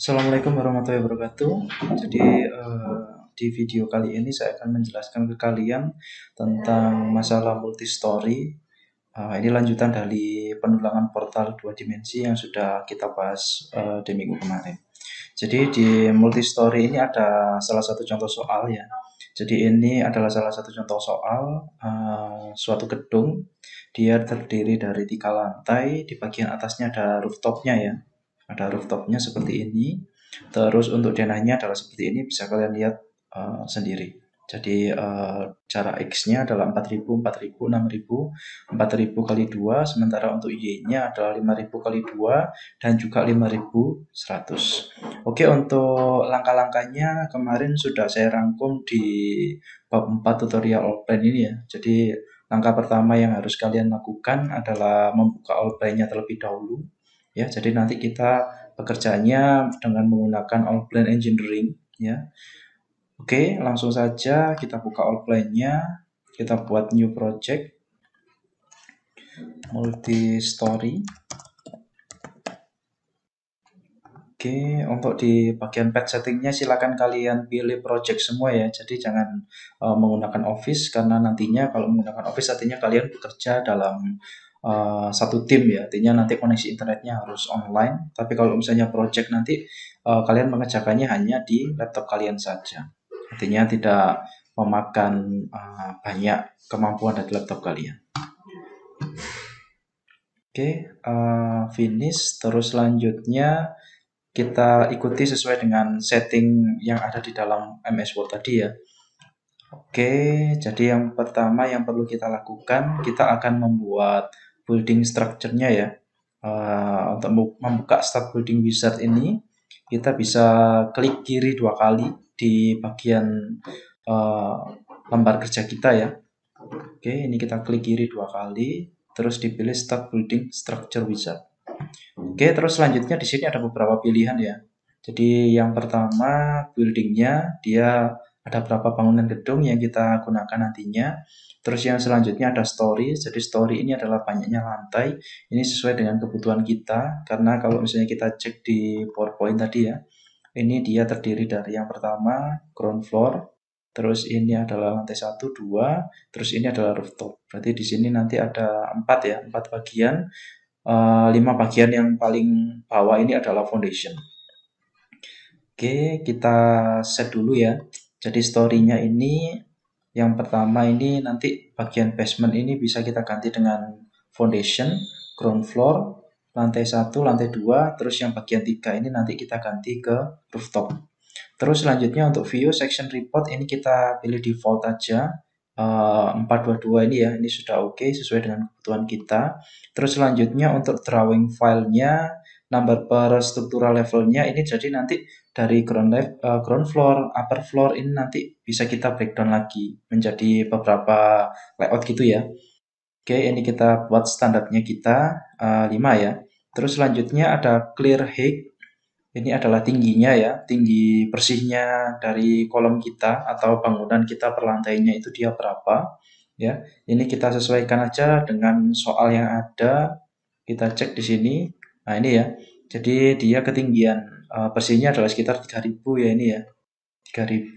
Assalamualaikum warahmatullahi wabarakatuh. Jadi di video kali ini saya akan menjelaskan ke kalian tentang masalah multistory. Ini lanjutan dari penulangan portal 2 dimensi yang sudah kita bahas di minggu kemarin. Jadi di multistory ini ada salah satu contoh soal ya. Jadi ini adalah salah satu contoh soal suatu gedung. Dia terdiri dari 3 lantai. Di bagian atasnya ada rooftopnya ya. Ada rooftopnya seperti ini. Terus untuk denahnya adalah seperti ini, bisa kalian lihat sendiri. Jadi jarak X-nya adalah 4000, 4000, 6000, 4000 kali 2, sementara untuk Y-nya adalah 5000 kali 2 dan juga 5100. Oke, untuk langkah-langkahnya kemarin sudah saya rangkum di bab 4 tutorial outline ini ya. Jadi langkah pertama yang harus kalian lakukan adalah membuka outline-nya terlebih dahulu. Ya, jadi nanti kita bekerjanya dengan menggunakan outline engineering ya. Oke, langsung saja kita buka outline-nya, kita buat new project multi-story. Oke, untuk di bagian page settingnya silakan kalian pilih project semua ya. Jadi jangan menggunakan Office, karena nantinya kalau menggunakan Office artinya kalian bekerja dalam satu tim ya. Artinya nanti koneksi internetnya harus online. Tapi kalau misalnya project nanti kalian mengerjakannya hanya di laptop kalian saja. Artinya tidak memakan banyak kemampuan dari laptop kalian. Oke, finish. Terus selanjutnya kita ikuti sesuai dengan setting yang ada di dalam MS Word tadi ya. Oke, jadi yang pertama yang perlu kita lakukan, kita akan membuat building structure-nya ya. Untuk membuka start building wizard ini, kita bisa klik kiri 2 kali di bagian lembar kerja kita ya. Oke, ini kita klik kiri 2 kali, terus dipilih start building structure wizard. Oke, terus selanjutnya di sini ada beberapa pilihan ya. Jadi yang pertama buildingnya, dia ada berapa bangunan gedung yang kita gunakan nantinya. Terus yang selanjutnya ada story. Jadi story ini adalah banyaknya lantai. Ini sesuai dengan kebutuhan kita, karena kalau misalnya kita cek di PowerPoint tadi ya, ini dia terdiri dari yang pertama ground floor. Terus ini adalah lantai 1, 2, terus ini adalah rooftop. Berarti di sini nanti ada 4 ya, 4 bagian. 5 bagian yang paling bawah ini adalah foundation. Oke, kita set dulu ya. Jadi story-nya ini yang pertama ini nanti bagian basement ini bisa kita ganti dengan foundation, ground floor, lantai 1, lantai 2, terus yang bagian 3 ini nanti kita ganti ke rooftop. Terus selanjutnya untuk view section report ini kita pilih default aja. 422 ini ya, ini sudah oke sesuai dengan kebutuhan kita. Terus selanjutnya untuk drawing filenya, number per struktural levelnya ini jadi nanti dari ground floor, upper floor ini nanti bisa kita breakdown lagi menjadi beberapa layout gitu ya. Oke, ini kita buat standarnya kita 5 ya. Terus selanjutnya ada clear height. Ini adalah tingginya ya, tinggi bersihnya dari kolom kita atau bangunan kita per lantainya itu dia berapa ya. Ini kita sesuaikan aja dengan soal yang ada. Kita cek di sini. Nah, ini ya. Jadi dia ketinggian bersihnya adalah sekitar 3000 ya ini ya. 3000.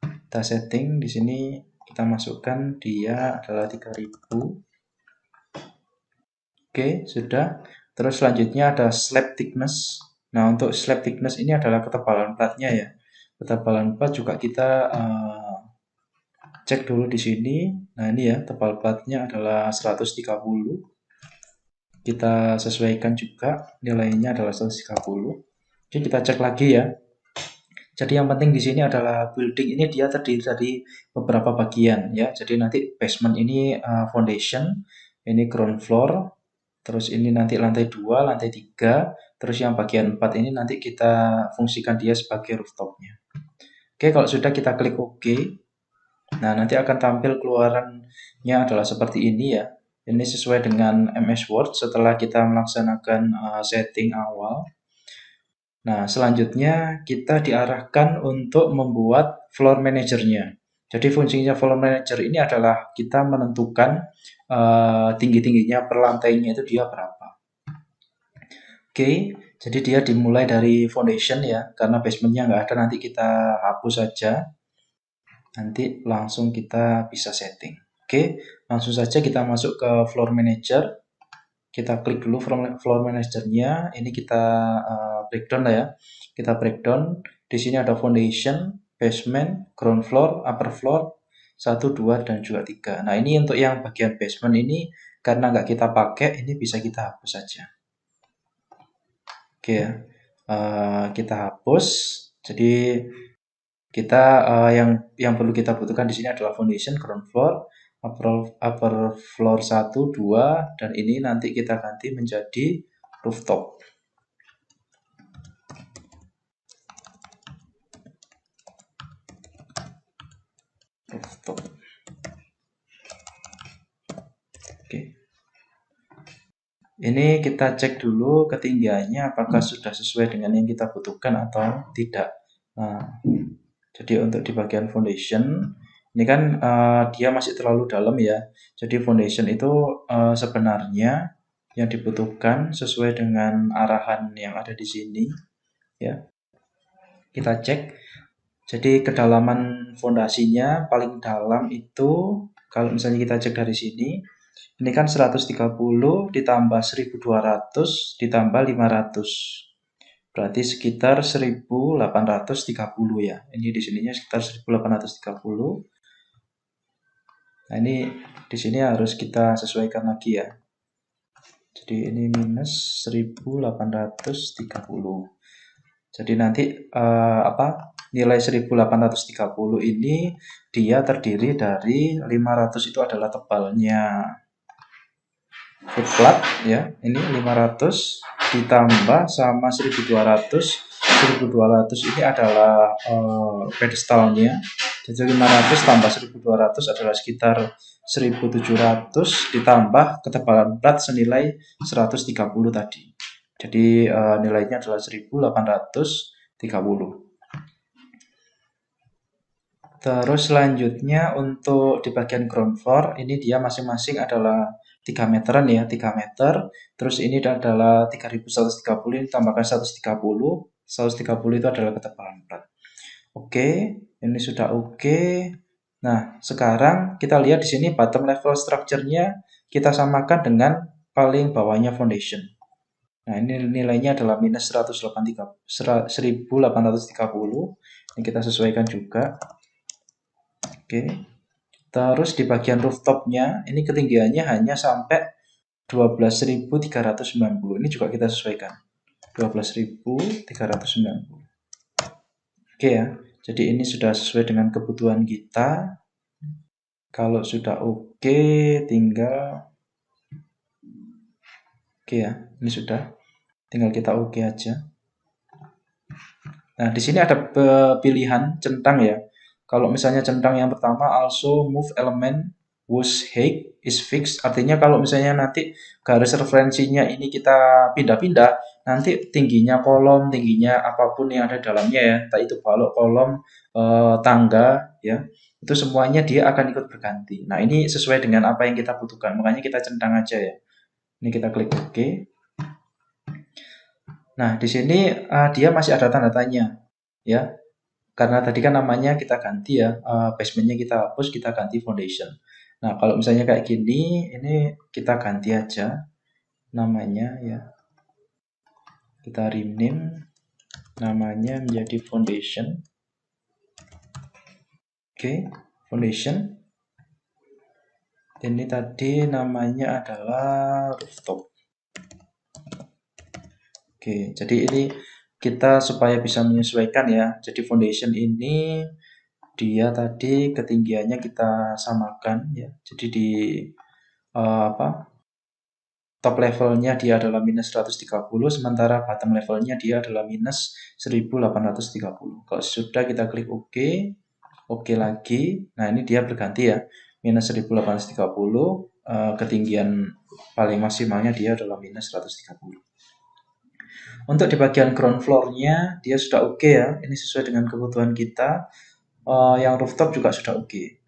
Kita setting di sini, kita masukkan dia adalah 3000. Oke, sudah. Terus selanjutnya ada slab thickness. Nah, untuk slab thickness ini adalah ketebalan platnya ya. Ketebalan plat juga kita cek dulu di sini. Nah, ini ya, tebal platnya adalah 130. Kita sesuaikan juga, nilainya adalah 130. Jadi kita cek lagi ya. Jadi yang penting di sini adalah building ini dia terdiri dari beberapa bagian ya. Jadi nanti basement ini foundation, ini ground floor, terus ini nanti lantai 2, lantai 3, terus yang bagian 4 ini nanti kita fungsikan dia sebagai rooftopnya. Oke, kalau sudah kita klik OK. Nah, nanti akan tampil keluarannya adalah seperti ini ya. Ini sesuai dengan MS Word setelah kita melaksanakan setting awal. Nah, selanjutnya kita diarahkan untuk membuat floor manager-nya. Jadi fungsinya floor manager ini adalah kita menentukan tinggi-tingginya per lantainya itu dia berapa. Oke, Jadi dia dimulai dari foundation ya, karena basementnya nggak ada, nanti kita hapus saja. Nanti langsung kita bisa setting. Oke, langsung saja kita masuk ke floor manager. Kita klik dulu floor managernya. Ini kita breakdown lah ya. Kita breakdown. Di sini ada foundation, basement, ground floor, upper floor, 1, 2, dan juga 3. Nah, ini untuk yang bagian basement ini karena nggak kita pakai, ini bisa kita hapus saja. Oke ya, kita hapus. Jadi kita yang perlu kita butuhkan di sini adalah foundation, ground floor, upper floor 1, 2, dan ini nanti kita ganti menjadi rooftop. Oke. Ini kita cek dulu ketinggiannya apakah sudah sesuai dengan yang kita butuhkan atau tidak. Nah, jadi untuk di bagian foundation ini kan dia masih terlalu dalam ya. Jadi foundation itu sebenarnya yang dibutuhkan sesuai dengan arahan yang ada di sini ya. Kita cek. Jadi kedalaman fondasinya paling dalam itu kalau misalnya kita cek dari sini, ini kan 130 ditambah 1200 ditambah 500. Berarti sekitar 1830 ya. Ini di sininya sekitar 1830. Nah, ini di sini harus kita sesuaikan lagi ya. Jadi ini minus 1830. Jadi nanti nilai 1830 ini dia terdiri dari 500 itu adalah tebalnya foot plat ya. Ini 500 ditambah sama 1200 ini adalah pedestalnya. Jadi 500 tambah 1200 adalah sekitar 1700 ditambah ketebalan plat senilai 130 tadi. Jadi nilainya adalah 1830. Terus selanjutnya untuk di bagian ground floor ini dia masing-masing adalah 3 meteran ya, 3 meter. Terus ini adalah 3130 ini tambahkan 130. 130 itu adalah ketebalan plat. Oke, ini sudah oke. Nah, sekarang kita lihat di sini bottom level structure-nya kita samakan dengan paling bawahnya foundation. Nah, ini nilainya adalah minus 1830. Ini kita sesuaikan juga. Oke. Terus di bagian rooftopnya, ini ketinggiannya hanya sampai 12.390. Ini juga kita sesuaikan. 12.390. Oke ya. Jadi ini sudah sesuai dengan kebutuhan kita. Kalau sudah oke, tinggal oke ya. Ini sudah. Tinggal kita oke aja. Nah, di sini ada pilihan centang ya. Kalau misalnya centang yang pertama also move element whose height is fixed, artinya kalau misalnya nanti garis referensinya ini kita pindah-pindah, nanti tingginya kolom, tingginya apapun yang ada dalamnya ya, entah itu balok, kolom, tangga ya, itu semuanya dia akan ikut berganti. Nah, ini sesuai dengan apa yang kita butuhkan, makanya kita centang aja ya. Ini kita klik OK. Nah, di sini dia masih ada tanda tanya ya. Karena tadi kan namanya kita ganti ya, basementnya kita hapus, kita ganti foundation. Nah, kalau misalnya kayak gini, ini kita ganti aja namanya ya. Kita rename namanya menjadi foundation. Oke, foundation. Ini tadi namanya adalah rooftop. Oke, jadi ini kita supaya bisa menyesuaikan ya. Jadi foundation ini dia tadi ketinggiannya kita samakan ya. Jadi di top levelnya dia adalah minus 130, sementara bottom levelnya dia adalah minus 1830. Kalau sudah kita klik OK, OK lagi. Nah, ini dia berganti ya. Minus 1830, ketinggian paling maksimalnya dia adalah minus 130. Untuk di bagian ground floor-nya dia sudah oke ya. Ini sesuai dengan kebutuhan kita. Yang rooftop juga sudah oke.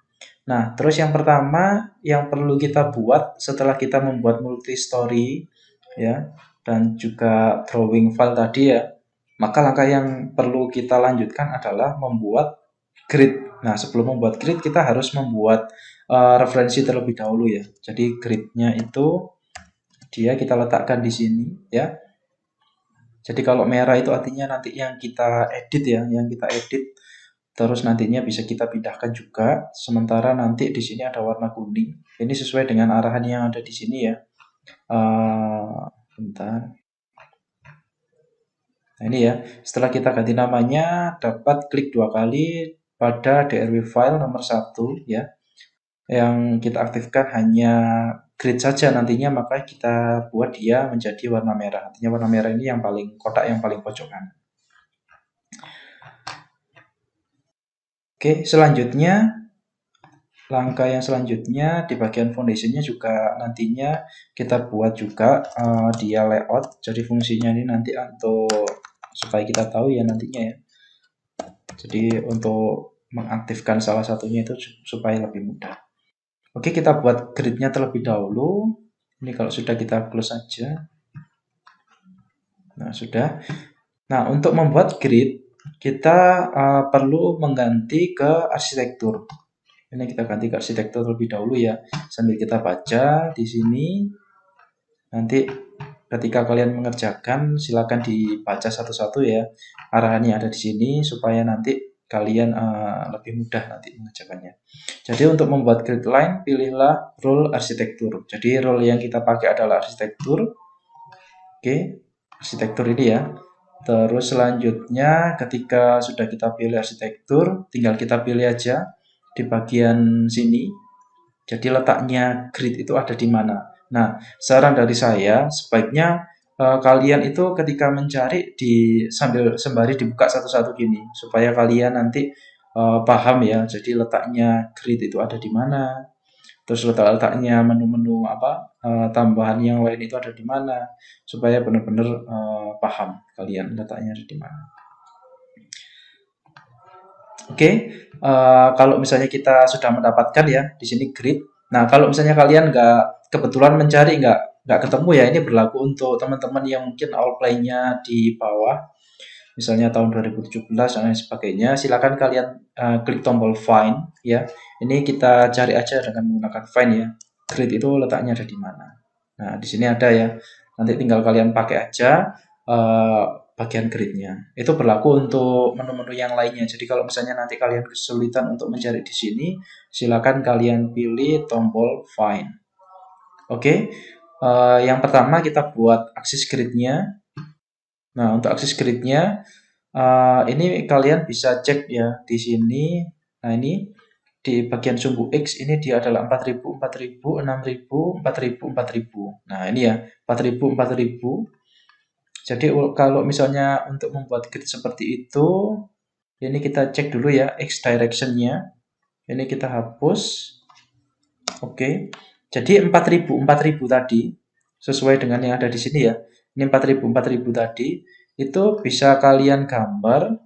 Nah, terus yang pertama yang perlu kita buat setelah kita membuat multi story ya. dan juga drawing file tadi ya, maka langkah yang perlu kita lanjutkan adalah membuat grid. Nah, sebelum membuat grid kita harus membuat referensi terlebih dahulu ya. Jadi gridnya itu kita letakkan di sini ya. Jadi kalau merah itu artinya nanti yang kita edit ya, yang kita edit. Terus nantinya bisa kita pindahkan juga. Sementara nanti di sini ada warna kuning. Ini sesuai dengan arahan yang ada di sini ya. Bentar. Nah ini ya, setelah kita ganti namanya, dapat klik 2 kali pada DRW file nomor 1 ya. Yang kita aktifkan hanya grid saja nantinya, maka kita buat dia menjadi warna merah. Artinya warna merah ini yang paling kotak yang paling pojok kanan. Oke, selanjutnya langkah yang selanjutnya di bagian foundationnya juga nantinya kita buat juga dia layout. Jadi fungsinya ini nanti untuk supaya kita tahu ya nantinya ya. Jadi untuk mengaktifkan salah satunya itu supaya lebih mudah. Oke, kita buat gridnya terlebih dahulu. Ini kalau sudah kita close saja. Nah, sudah. Nah, untuk membuat grid, kita perlu mengganti ke arsitektur. Ini kita ganti ke arsitektur terlebih dahulu ya. Sambil kita baca di sini. Nanti ketika kalian mengerjakan, silakan dibaca satu-satu ya. Arahannya ada di sini supaya nanti kalian lebih mudah nanti mengerjakannya. Jadi untuk membuat grid line, pilihlah role arsitektur. Jadi role yang kita pakai adalah arsitektur. Oke, arsitektur ini ya. Terus selanjutnya ketika sudah kita pilih arsitektur, tinggal kita pilih aja di bagian sini. Jadi letaknya grid itu ada di mana. Nah, saran dari saya sebaiknya kalian itu ketika mencari sembari dibuka satu-satu gini supaya kalian nanti paham ya. Jadi letaknya grid itu ada di mana. Terus letaknya menu-menu tambahan yang lain itu ada di mana supaya benar-benar paham kalian letaknya ada di mana. Oke, kalau misalnya kita sudah mendapatkan ya di sini grid. Nah, kalau misalnya kalian nggak kebetulan mencari nggak ketemu ya, ini berlaku untuk teman-teman yang mungkin outline-nya di bawah, misalnya tahun 2017 dan lain sebagainya. Silakan kalian klik tombol find ya. Ini kita cari aja dengan menggunakan find ya. Grid itu letaknya ada di mana. Nah, di sini ada ya. Nanti tinggal kalian pakai aja bagian gridnya. Itu berlaku untuk menu-menu yang lainnya. Jadi kalau misalnya nanti kalian kesulitan untuk mencari di sini, silakan kalian pilih tombol find. Oke, yang pertama kita buat aksis gridnya. Nah, untuk aksis gridnya ini kalian bisa cek ya di sini. Nah, ini di bagian sumbu X ini dia adalah 4000, 4000, 6000, 4000, 4000. Nah, ini ya 4000, 4000. Jadi kalau misalnya untuk membuat grid seperti itu, ini kita cek dulu ya X direction-nya. Ini kita hapus. Oke. Jadi 4000 tadi sesuai dengan yang ada di sini ya. Ini 4000 tadi itu bisa kalian gambar.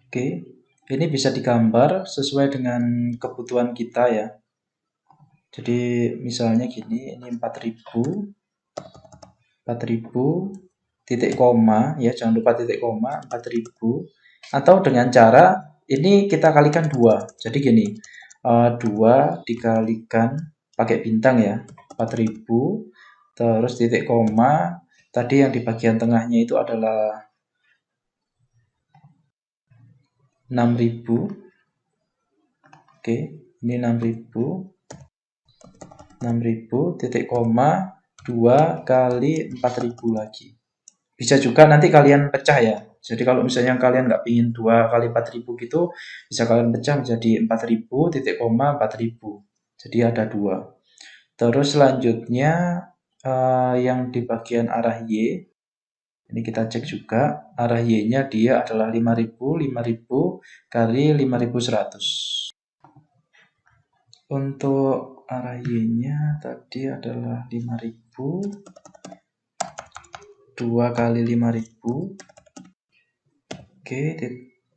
Oke. Ini bisa digambar sesuai dengan kebutuhan kita ya. Jadi misalnya gini, ini 4000 titik koma ya, jangan lupa titik koma 4000, atau dengan cara ini kita kalikan 2. Jadi gini, 2 dikalikan pakai bintang ya, 4000, terus titik koma tadi yang di bagian tengahnya itu adalah 6000. Oke, ini 6000 titik koma 2 kali 4000 lagi. Bisa juga nanti kalian pecah ya. Jadi kalau misalnya kalian nggak ingin 2 kali 4000 gitu, bisa kalian pecah menjadi 4000 titik koma 4000. Jadi ada 2. Terus selanjutnya yang di bagian arah Y, ini kita cek juga arah Y-nya dia adalah 5000 kali 5100. Untuk arah Y-nya tadi adalah 5000 2 kali 5000. Oke,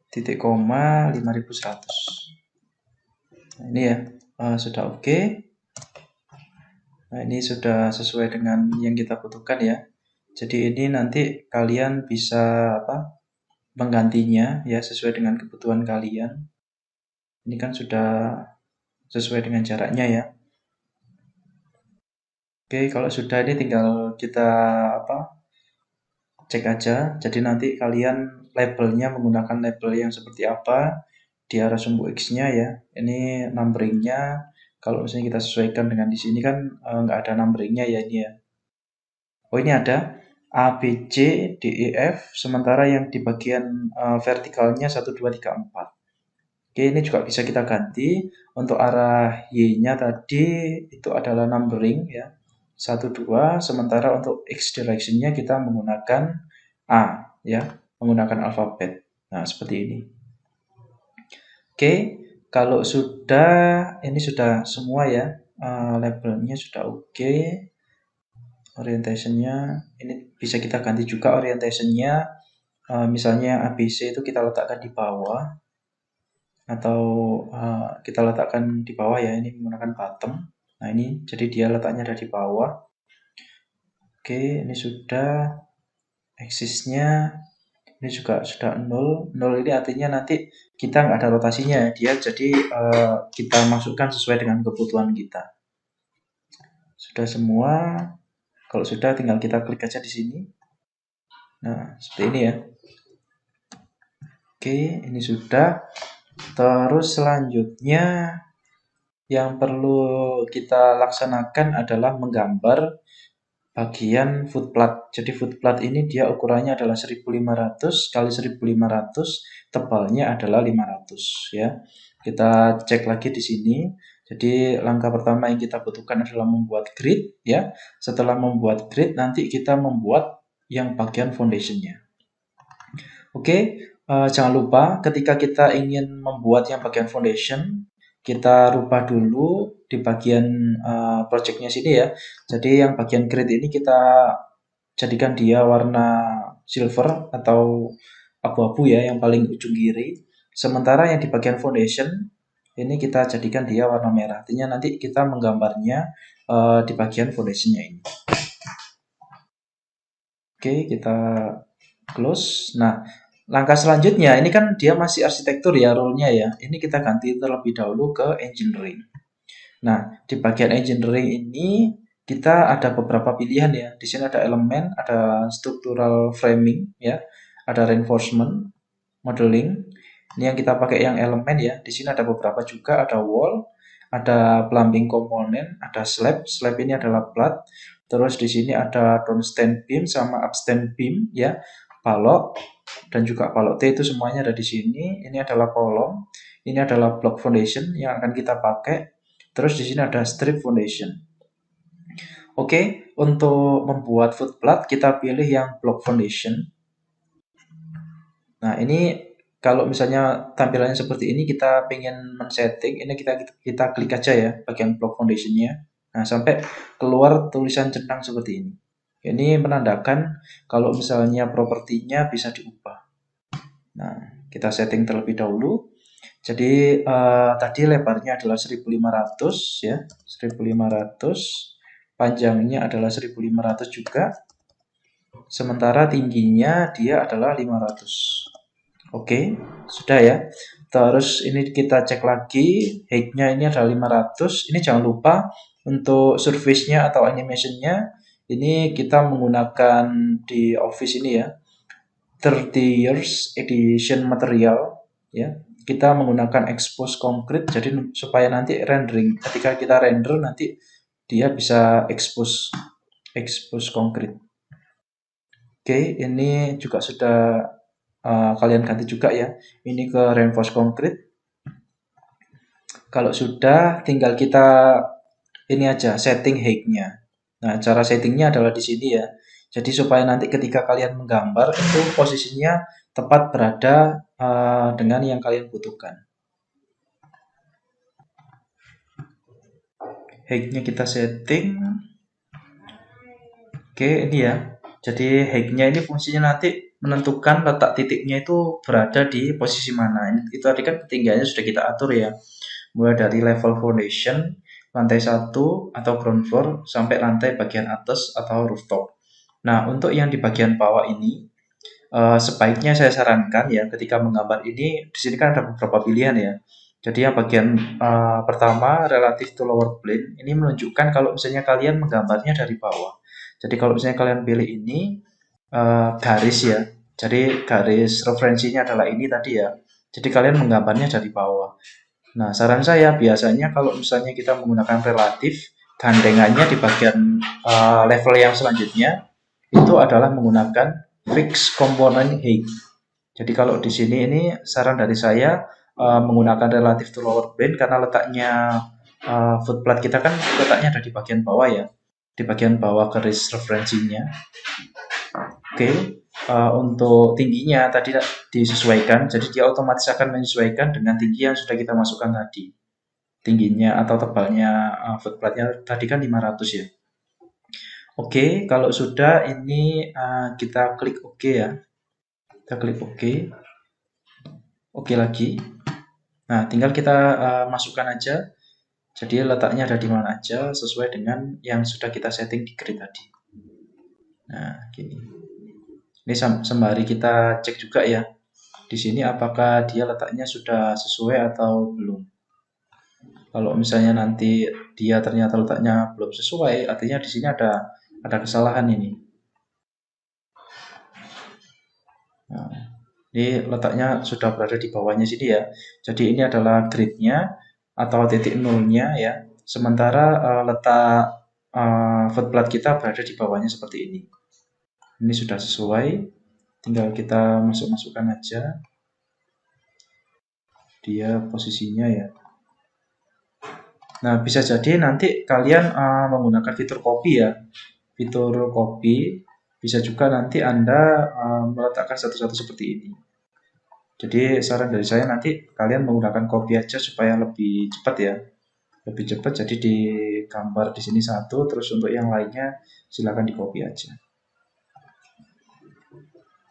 titik koma 5100. Nah, ini ya sudah oke. Nah, ini sudah sesuai dengan yang kita butuhkan ya. Jadi ini nanti kalian bisa menggantinya ya sesuai dengan kebutuhan kalian. Ini kan sudah sesuai dengan jaraknya ya. Oke, kalau sudah ini tinggal kita cek aja. Jadi nanti kalian labelnya menggunakan label yang seperti apa di arah sumbu X-nya ya. Ini numberingnya kalau misalnya kita sesuaikan dengan di sini kan nggak ada numberingnya ya ini ya. Oh ini ada A, B, C, D, E, F. Sementara yang di bagian vertikalnya 1, 2, 3, 4. Oke, ini juga bisa kita ganti. Untuk arah Y-nya tadi itu adalah numbering ya. 1, 2. Sementara untuk X direction-nya kita menggunakan A ya. Menggunakan alfabet. Nah, seperti ini. Oke, kalau sudah, ini sudah semua ya. Labelnya sudah oke. Orientation-nya, ini bisa kita ganti juga orientation-nya. Misalnya ABC itu kita letakkan di bawah. Atau kita letakkan di bawah ya, ini menggunakan bottom. Nah ini jadi dia letaknya ada di bawah. Oke, ini sudah axisnya ini juga sudah 0. 0 ini artinya nanti kita nggak ada rotasinya dia, jadi kita masukkan sesuai dengan kebutuhan kita. Sudah semua. Kalau sudah tinggal kita klik aja di sini. Nah seperti ini ya. Oke, ini sudah. Terus selanjutnya yang perlu kita laksanakan adalah menggambar bagian footplate. Jadi footplate ini dia ukurannya adalah 1500 kali 1500, tebalnya adalah 500 ya. Kita cek lagi di sini. Jadi langkah pertama yang kita butuhkan adalah membuat grid ya. Setelah membuat grid nanti kita membuat yang bagian foundationnya. Oke, jangan lupa ketika kita ingin membuat yang bagian foundation, kita rubah dulu di bagian projectnya sini ya. Jadi yang bagian grid ini kita jadikan dia warna silver atau abu-abu ya, yang paling ujung kiri. Sementara yang di bagian foundation ini kita jadikan dia warna merah. Artinya nanti kita menggambarnya di bagian foundationnya ini. Oke, kita close. Nah, langkah selanjutnya, ini kan dia masih arsitektur ya role-nya ya. Ini kita ganti terlebih dahulu ke engineering. Nah, di bagian engineering ini kita ada beberapa pilihan ya. Di sini ada elemen, ada structural framing ya, ada reinforcement, modeling. Ini yang kita pakai yang elemen ya. Di sini ada beberapa juga, ada wall, ada plumbing komponen, ada slab. Slab ini adalah plat. Terus di sini ada downstand beam sama upstand beam ya. Balok dan juga balok T itu semuanya ada di sini. Ini adalah kolom. Ini adalah block foundation yang akan kita pakai. Terus di sini ada strip foundation. Oke, untuk membuat footplate kita pilih yang block foundation. Nah, ini kalau misalnya tampilannya seperti ini, kita pengen men-setting, ini kita klik aja ya bagian block foundation-nya. Nah, sampai keluar tulisan centang seperti ini. Ini menandakan kalau misalnya propertinya bisa diubah. Nah, kita setting terlebih dahulu. Jadi tadi lebarnya adalah 1500 ya, 1500. Panjangnya adalah 1500 juga. Sementara tingginya dia adalah 500. Oke, sudah ya. Terus ini kita cek lagi, height-nya ini adalah 500. Ini jangan lupa untuk surface-nya atau animation-nya ini kita menggunakan di Office ini ya. 30 years edition material ya. Kita menggunakan expose concrete jadi supaya nanti rendering ketika kita render nanti dia bisa expose concrete. Oke, ini juga sudah kalian ganti juga ya. Ini ke reinforced concrete. Kalau sudah tinggal kita ini aja setting height-nya. Nah, cara settingnya adalah di sini ya. Jadi supaya nanti ketika kalian menggambar itu posisinya tepat berada dengan yang kalian butuhkan. Height-nya kita setting. Oke, ini ya. Jadi height-nya ini fungsinya nanti menentukan letak titiknya itu berada di posisi mana. Itu tadi kan ketinggiannya sudah kita atur ya. Mulai dari level foundation, lantai 1 atau ground floor sampai lantai bagian atas atau rooftop. Nah, untuk yang di bagian bawah ini sebaiknya saya sarankan ya ketika menggambar ini, di sini kan ada beberapa pilihan ya. Jadi yang bagian pertama relative to lower plane ini menunjukkan kalau misalnya kalian menggambarnya dari bawah. Jadi kalau misalnya kalian pilih ini garis ya. Jadi garis referensinya adalah ini tadi ya. Jadi kalian menggambarnya dari bawah. Nah, saran saya biasanya kalau misalnya kita menggunakan relatif, gandengannya di bagian level yang selanjutnya itu adalah menggunakan fixed component height. Jadi kalau di sini ini saran dari saya menggunakan relative to lower plane karena letaknya footplate kita kan letaknya ada di bagian bawah ya, di bagian bawah garis referensinya. Oke, untuk tingginya tadi disesuaikan, jadi dia otomatis akan menyesuaikan dengan tinggi yang sudah kita masukkan tadi. Tingginya atau tebalnya footplate-nya tadi kan 500 ya. Oke, kalau sudah ini kita klik OK ya. Kita klik OK. OK lagi. Nah, tinggal kita masukkan aja. Jadi letaknya ada di mana aja sesuai dengan yang sudah kita setting di grid tadi. Nah, gini. Ini sembari kita cek juga ya. Di sini apakah dia letaknya sudah sesuai atau belum. Kalau misalnya nanti dia ternyata letaknya belum sesuai, artinya di sini ada kesalahan ini. Nah, ini letaknya sudah berada di bawahnya sini ya. Jadi ini adalah gridnya atau titik nolnya ya. Sementara letak footplate kita berada di bawahnya seperti ini. Ini sudah sesuai, tinggal kita masukkan aja dia posisinya ya. Nah, bisa jadi nanti kalian menggunakan fitur copy ya. Fitur copy bisa juga nanti Anda meletakkan satu-satu seperti ini. Jadi saran dari saya nanti kalian menggunakan copy aja supaya lebih cepat ya. Lebih cepat, jadi di gambar di sini satu, terus untuk yang lainnya silakan di copy aja.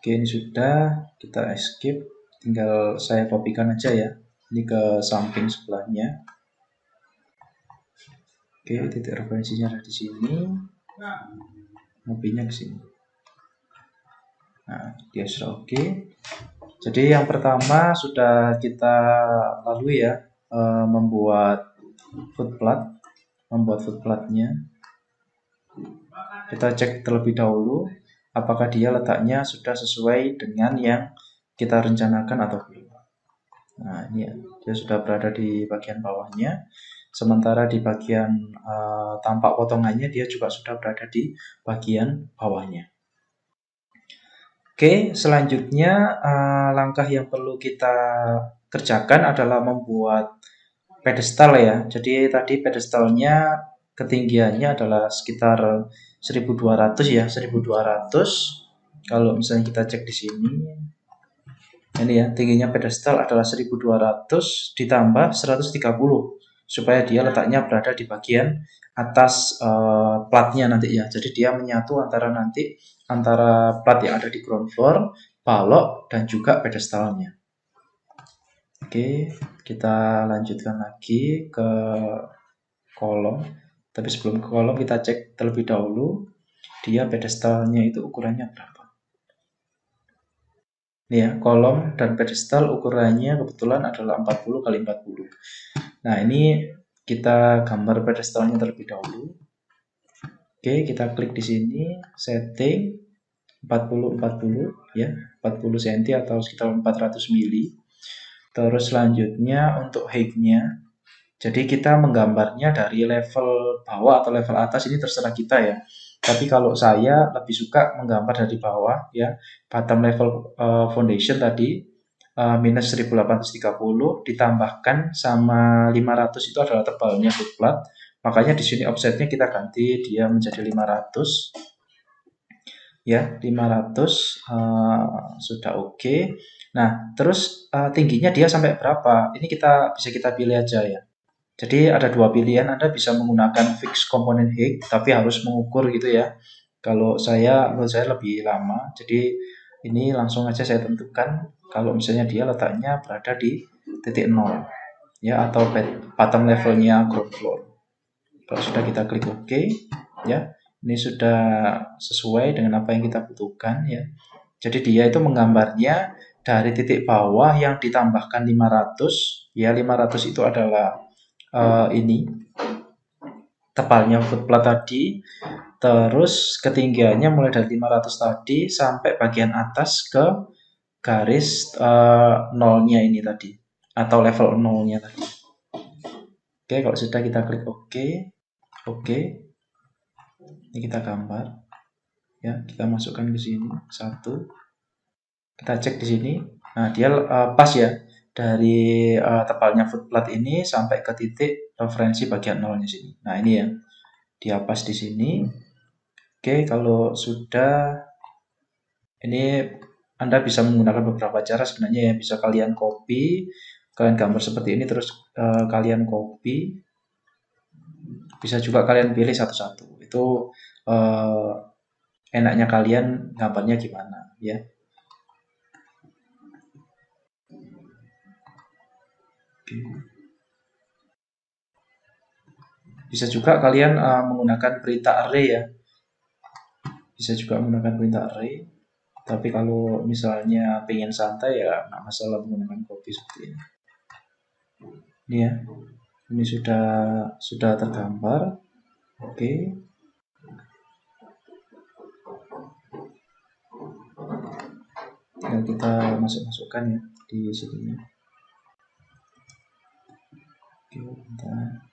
Oke, ini sudah, kita escape, tinggal saya kopikan aja ya, ini ke samping sebelahnya. Oke, titik referensinya ada di sini, mobilnya ke sini. Nah, dia sudah oke. Jadi yang pertama sudah kita lalui ya, membuat footplate-nya. Kita cek terlebih dahulu apakah dia letaknya sudah sesuai dengan yang kita rencanakan atau belum. Nah, ini ya, dia sudah berada di bagian bawahnya. Sementara di bagian tampak potongannya dia juga sudah berada di bagian bawahnya. Oke, selanjutnya langkah yang perlu kita kerjakan adalah membuat pedestal ya. Jadi tadi pedestalnya ketinggiannya adalah sekitar 1200 ya, 1200. Kalau misalnya kita cek di sini, ini ya, tingginya pedestal adalah 1200 ditambah 130 supaya dia letaknya berada di bagian atas platnya nanti ya. Jadi dia menyatu antara plat yang ada di ground floor, balok, dan juga pedestalnya. Oke, kita lanjutkan lagi ke kolom. Tapi sebelum ke kolom kita cek terlebih dahulu dia pedestalnya itu ukurannya berapa. Ini ya, kolom dan pedestal ukurannya kebetulan adalah 40 x 40. Nah, ini kita gambar pedestalnya terlebih dahulu. Oke, kita klik di sini, setting 40 ya, 40 cm atau sekitar 400 mili. Terus selanjutnya untuk height-nya. Jadi kita menggambarnya dari level bawah atau level atas ini terserah kita ya. Tapi kalau saya lebih suka menggambar dari bawah ya. Bottom level foundation tadi minus 1830 ditambahkan sama 500 itu adalah tebalnya footplate. Makanya di sini offsetnya kita ganti dia menjadi 500. Ya, 500 sudah oke. Nah, terus tingginya dia sampai berapa? Ini bisa kita pilih aja ya. Jadi ada dua pilihan, Anda bisa menggunakan fixed component height, tapi harus mengukur gitu ya. Kalau menurut saya lebih lama, jadi ini langsung aja saya tentukan kalau misalnya dia letaknya berada di titik 0, ya, atau bottom levelnya ground floor. Kalau sudah kita klik OK, ya, ini sudah sesuai dengan apa yang kita butuhkan ya. Jadi dia itu menggambarnya dari titik bawah yang ditambahkan 500, ya 500 itu adalah ini tepalnya footplate tadi, terus ketinggiannya mulai dari 500 tadi sampai bagian atas ke garis nolnya ini tadi, atau level nolnya tadi. Oke, kalau sudah kita klik OK, ini kita gambar, ya kita masukkan ke sini satu, kita cek di sini, nah dia pas ya dari tepalnya footplate ini sampai ke titik referensi bagian nolnya sini. Nah ini ya, dia pas di sini. Oke, kalau sudah, ini Anda bisa menggunakan beberapa cara sebenarnya ya. Bisa kalian copy, kalian gambar seperti ini terus kalian copy. Bisa juga kalian pilih satu-satu. Itu enaknya kalian gambarnya gimana ya. Bisa juga kalian menggunakan perintah array ya. Bisa juga menggunakan perintah array. Tapi kalau misalnya pengen santai ya nggak masalah menggunakan copy seperti ini. Ini ya. Ini sudah tergambar. Oke. Tinggal kita masukkan ya di sini. Oke, bentar.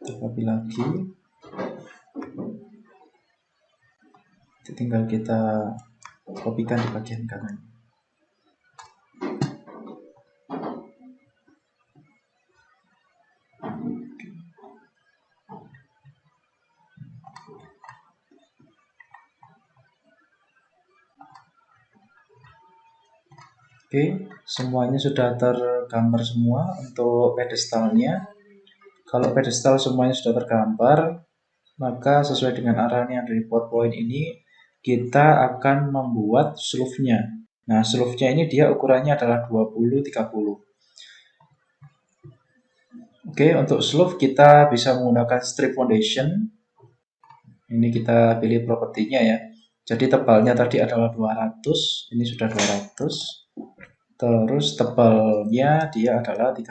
Kita copy lagi. Tinggal kita kopikan di bagian kanan. Oke, semuanya sudah tergambar semua untuk pedestalnya. Kalau pedestal semuanya sudah tergambar, maka sesuai dengan arahan yang dari PowerPoint ini, kita akan membuat slope-nya. Nah, slope-nya ini dia ukurannya adalah 20-30. Oke, untuk slope kita bisa menggunakan strip foundation. Ini kita pilih propertinya ya. Jadi tebalnya tadi adalah 200, ini sudah 200. Terus tebalnya dia adalah 300.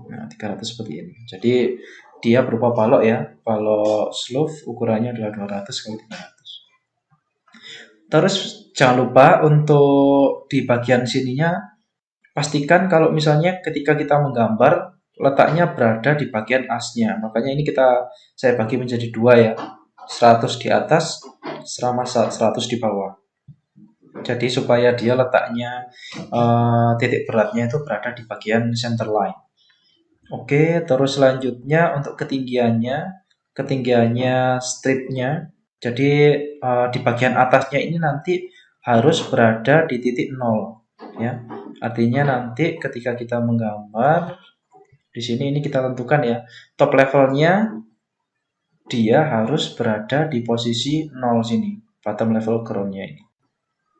Nah, 300 seperti ini. Jadi dia berupa balok ya. Balok slope ukurannya adalah 200 kali 300. Terus jangan lupa untuk di bagian sininya pastikan kalau misalnya ketika kita menggambar letaknya berada di bagian asnya. Makanya ini saya bagi menjadi dua ya. 100 di atas sama 100 di bawah. Jadi supaya dia letaknya titik beratnya itu berada di bagian center line. Oke, terus selanjutnya untuk ketinggiannya stripnya. Jadi di bagian atasnya ini nanti harus berada di titik 0 ya. Artinya nanti ketika kita menggambar di sini ini kita tentukan ya, top levelnya dia harus berada di posisi 0 sini, bottom level groundnya ini.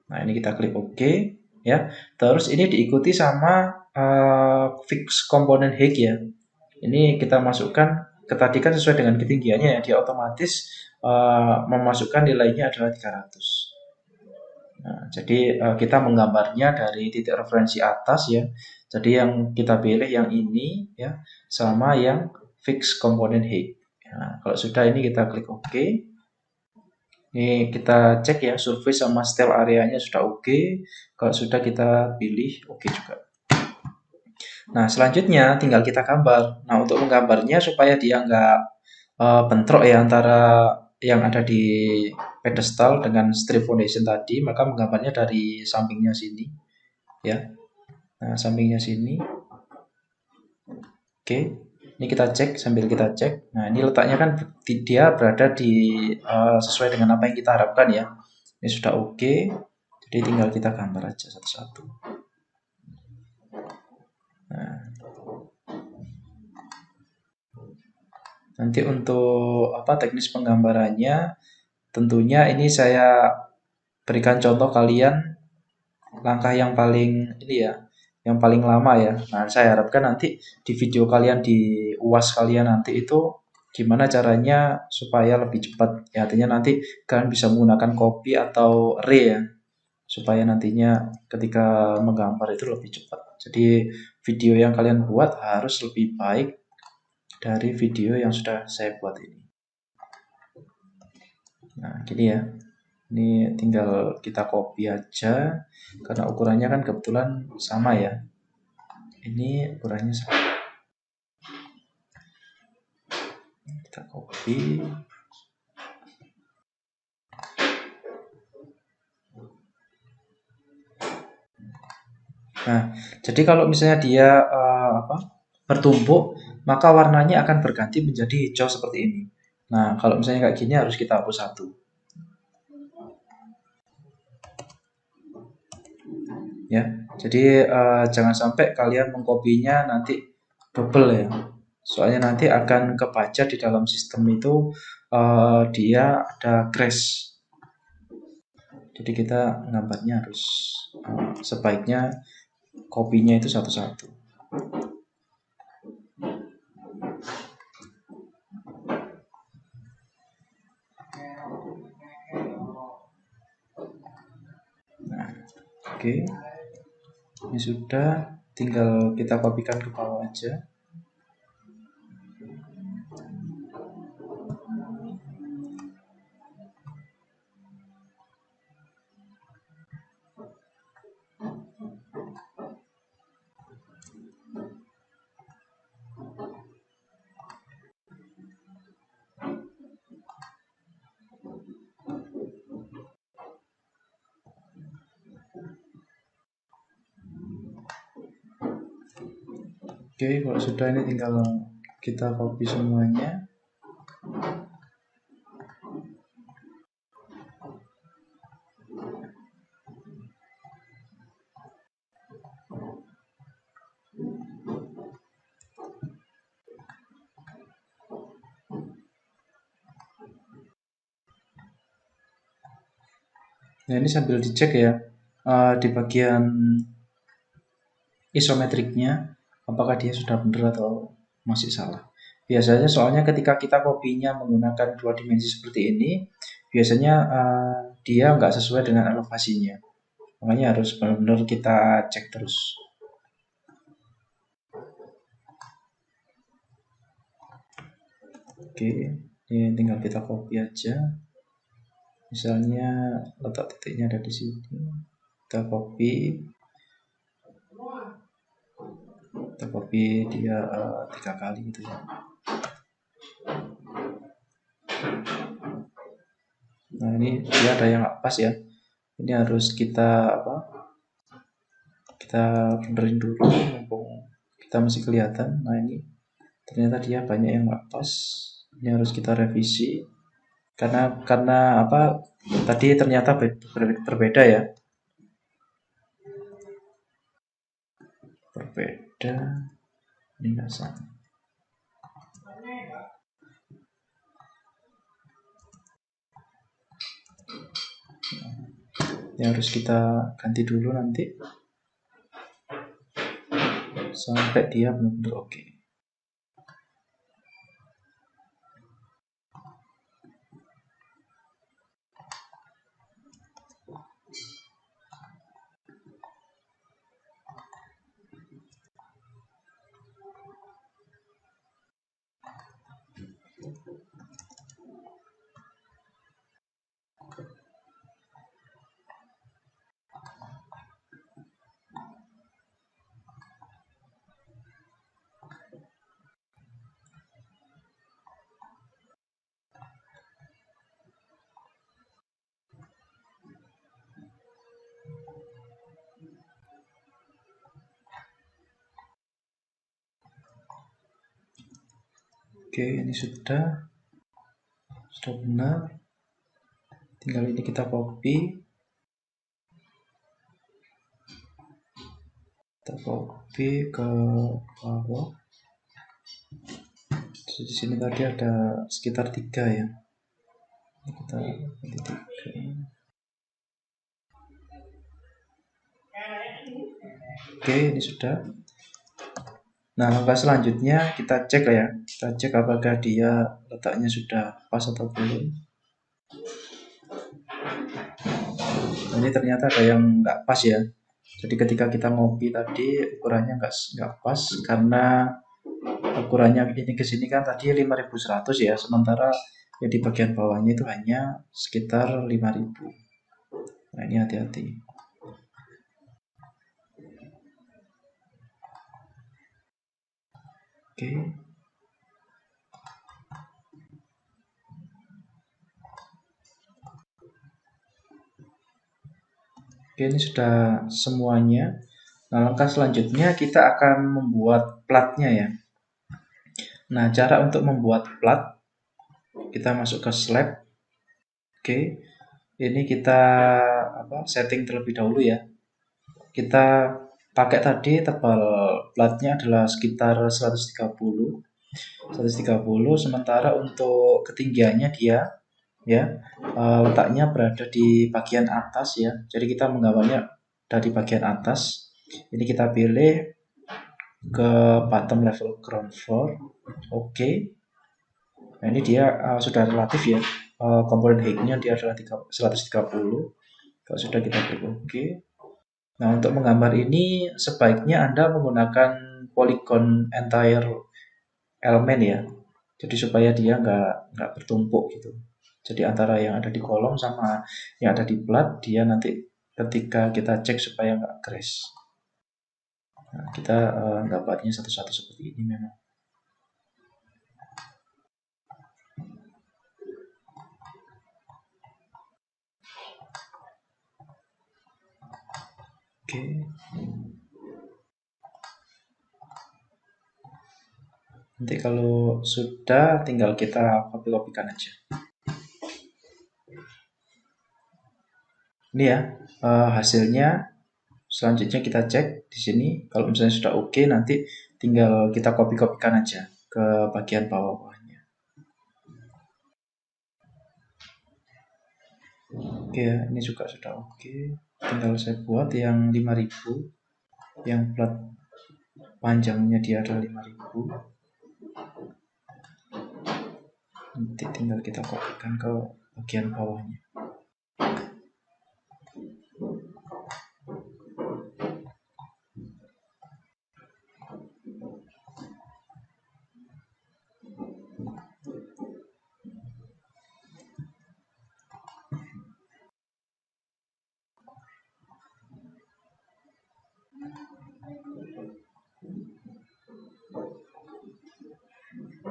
Nah, ini kita klik OK ya. Terus ini diikuti sama fix component height ya. Ini kita masukkan tadi kan sesuai dengan ketinggiannya ya, dia otomatis memasukkan nilainya adalah 300. Nah, jadi kita menggambarnya dari titik referensi atas ya. Jadi yang kita pilih yang ini ya, sama yang fix component height. Nah, kalau sudah ini kita klik OK. Ini kita cek ya, surface sama style areanya sudah oke. Kalau sudah kita pilih oke juga. Nah, selanjutnya tinggal kita gambar. Nah, untuk menggambarnya supaya dia nggak bentrok ya antara yang ada di pedestal dengan strip foundation tadi, maka menggambarnya dari sampingnya sini ya. Nah, sampingnya sini. Oke. Ini kita cek sambil kita cek. Nah, ini letaknya kan dia berada di sesuai dengan apa yang kita harapkan ya. Ini sudah oke. Jadi tinggal kita gambar aja satu-satu. Nah, nanti untuk teknis penggambarannya, tentunya ini saya berikan contoh kalian langkah yang paling ini ya, yang paling lama ya. Nah, saya harapkan nanti di video kalian di UAS kalian nanti itu gimana caranya supaya lebih cepat. Ya, artinya nanti kalian bisa menggunakan copy atau ray ya, supaya nantinya ketika menggambar itu lebih cepat. Jadi video yang kalian buat harus lebih baik dari video yang sudah saya buat ini. Nah, gini ya. Ini tinggal kita copy aja karena ukurannya kan kebetulan sama ya. Ini ukurannya sama. Kita copy. Nah, jadi kalau misalnya dia bertumpuk, maka warnanya akan berganti menjadi hijau seperti ini. Nah, kalau misalnya kayak gini harus kita hapus satu. Ya, jadi jangan sampai kalian mengkopinya nanti double ya. Soalnya nanti akan kebaca di dalam sistem itu dia ada crash. Jadi kita gambarnya harus sebaiknya kopinya itu satu-satu. Nah, oke. Ini sudah, tinggal kita kopikan ke bawah aja. Oke, kalau sudah ini tinggal kita copy semuanya. Nah, ini sambil dicek ya di bagian isometriknya apakah dia sudah benar atau masih salah. Biasanya soalnya ketika kita kopinya menggunakan dua dimensi seperti ini, biasanya dia nggak sesuai dengan elevasinya. Makanya harus benar-benar kita cek terus. Oke, ini tinggal kita copy aja. Misalnya letak titiknya ada di sini. Kita copy dia 3 kali gitu ya. Nah, ini dia ada yang nggak pas ya. Ini harus kita kita benerin dulu mumpung kita masih kelihatan. Nah, ini ternyata dia banyak yang nggak pas. Ini harus kita revisi karena tadi ternyata berbeda ya. Berbeda. Ini nggak sama. Ini harus kita ganti dulu nanti sampai dia benar-benar oke. Oke, ini sudah benar. Tinggal ini kita copy. Kita copy ke bawah. Di sini tadi ada sekitar 3 ya. Ini kita ganti 3. Oke, ini sudah. Nah, langkah selanjutnya kita cek ya. Kita cek apakah dia letaknya sudah pas atau belum. Ini ternyata ada yang nggak pas ya. Jadi ketika kita ngopi tadi ukurannya nggak pas karena ukurannya ini ke sini kan tadi 5100 ya, sementara ya di bagian bawahnya itu hanya sekitar 5000. Nah, ini hati-hati. Oke. Oke, ini sudah semuanya. Nah, langkah selanjutnya kita akan membuat platnya ya. Nah, cara untuk membuat plat, kita masuk ke slab. Oke, ini kita setting terlebih dahulu ya. Kita pakai tadi tebal platnya adalah sekitar 130, sementara untuk ketinggiannya dia ya letaknya berada di bagian atas ya. Jadi kita menggambarnya dari bagian atas. Ini kita pilih ke bottom level ground floor. Oke. Nah, ini dia sudah relatif ya. Komponen height-nya dia adalah 130. Kalau sudah kita klik oke. Nah, untuk menggambar ini sebaiknya Anda menggunakan polygon entire element ya. Jadi supaya dia nggak bertumpuk gitu. Jadi antara yang ada di kolom sama yang ada di plat, dia nanti ketika kita cek supaya nggak crash. Nah, kita gambarnya satu-satu seperti ini memang. Oke. Nanti kalau sudah tinggal kita copy-copykan aja. Ini ya hasilnya. Selanjutnya kita cek di sini. Kalau misalnya sudah oke, nanti tinggal kita copy-copykan aja ke bagian bawah-bawahnya. Oke ya, ini juga sudah oke. Tinggal saya buat yang 5000, yang plat panjangnya dia adalah 5000. Nanti tinggal kita copykan ke bagian bawahnya.